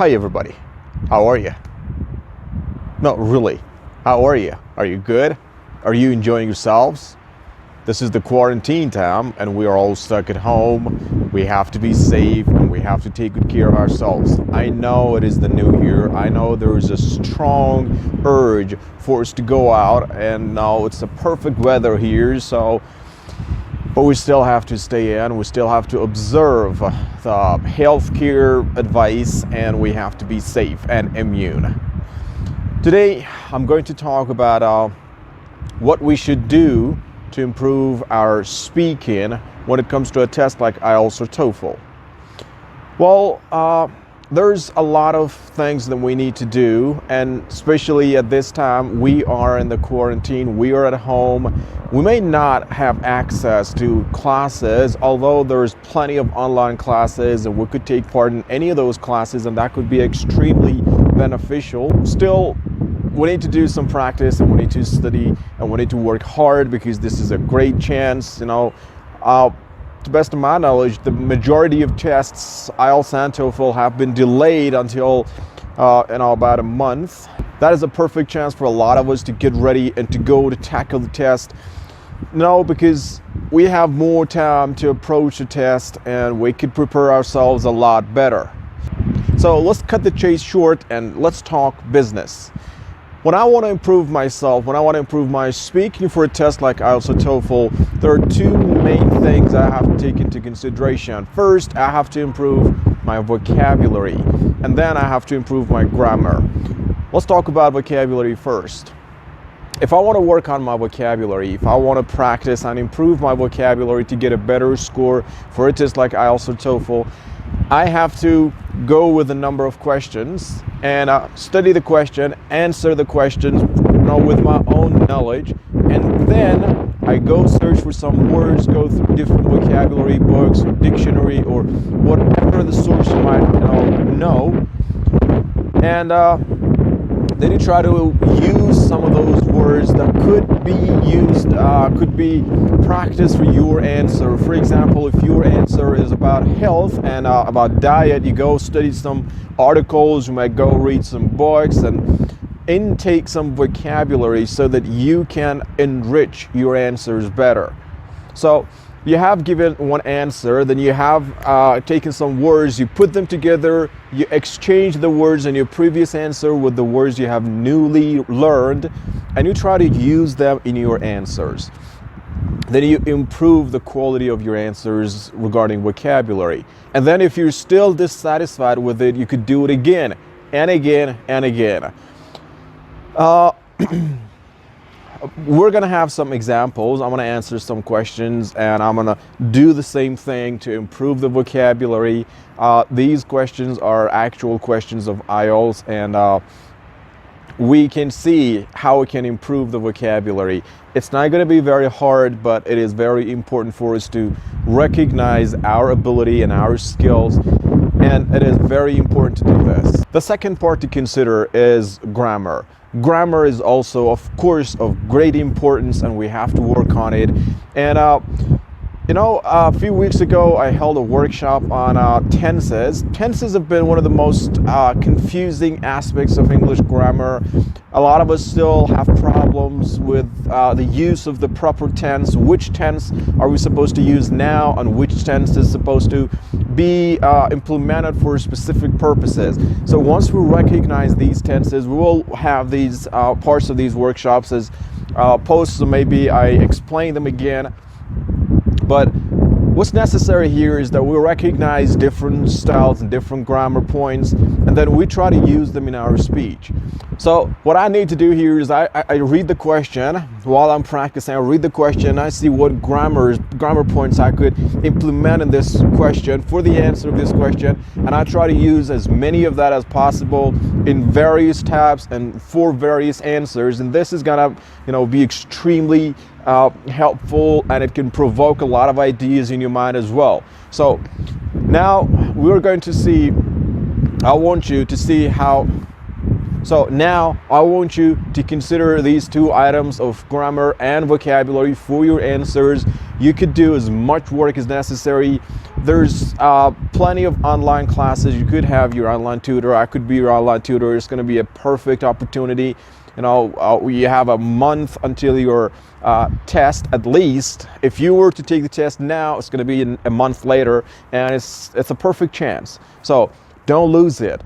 Hi everybody, how are you? No, really, how are you? Are you good? Are you enjoying yourselves? This is the quarantine time and we are all stuck at home. We have to be safe and we have to take good care of ourselves. I know it is the new year. I know there is a strong urge for us to go out, and now it's the perfect weather here, but we still have to stay in. We still have to observe the healthcare advice, and we have to be safe and immune. Today, I'm going to talk about what we should do to improve our speaking when it comes to a test like IELTS or TOEFL. Well, there's a lot of things that we need to do, and especially at this time, we are in the quarantine, we are at home. We may not have access to classes, although there's plenty of online classes and we could take part in any of those classes, and that could be extremely beneficial. Still, we need to do some practice and we need to study and we need to work hard, because this is a great chance. To the best of my knowledge, the majority of tests, IELTS and TOEFL, have been delayed until about a month. That is a perfect chance for a lot of us to get ready and to go to tackle the test. No, because we have more time to approach the test and we could prepare ourselves a lot better. So let's cut the chase short and let's talk business. When I want to improve myself, when I want to improve my speaking for a test like IELTS or TOEFL, there are two main things I have to take into consideration. First, I have to improve my vocabulary, and then I have to improve my grammar. Let's talk about vocabulary first. If I want to work on my vocabulary, if I want to practice and improve my vocabulary to get a better score for a test like IELTS or TOEFL, I have to go with a number of questions and study the question, answer the questions with my own knowledge, and then I go search for some words, go through different vocabulary books or dictionary or whatever the source you might know, and then you try to use some of those words that could be used, could be practice for your answer. For example, if your answer is about health and about diet, you go study some articles, you might go read some books and intake some vocabulary so that you can enrich your answers better. So you have given one answer, then you have taken some words, you put them together, you exchange the words in your previous answer with the words you have newly learned, and you try to use them in your answers. Then you improve the quality of your answers regarding vocabulary. And then if you're still dissatisfied with it, you could do it again and again and again. We're going to have some examples. I'm going to answer some questions and I'm going to do the same thing to improve the vocabulary. These questions are actual questions of IELTS, and we can see how we can improve the vocabulary. It's not going to be very hard, but it is very important for us to recognize our ability and our skills, and it is very important to do this. The second part to consider is grammar. Grammar is also, of course, of great importance, and we have to work on it. And a few weeks ago, I held a workshop on tenses. Tenses have been one of the most confusing aspects of English grammar. A lot of us still have problems with the use of the proper tense. Which tense are we supposed to use now, and which tense is supposed to be implemented for specific purposes? So once we recognize these tenses, we will have these parts of these workshops as posts, so maybe I explain them again. But what's necessary here is that we recognize different styles and different grammar points, and then we try to use them in our speech. So what I need to do here is I read the question while I'm practicing. I read the question, I see what grammar points I could implement in this question for the answer of this question, and I try to use as many of that as possible in various tabs and for various answers. And this is gonna be extremely helpful, and it can provoke a lot of ideas in your mind as well. So now we're going to see, I want you to see how. So now I want you to consider these two items of grammar and vocabulary for your answers. You could do as much work as necessary There's plenty of online classes. You could have your online tutor. I could be your online tutor. It's going to be a perfect opportunity. You know, you have a month until your test at least. If you were to take the test now, it's going to be a month later, and it's a perfect chance. So don't lose it.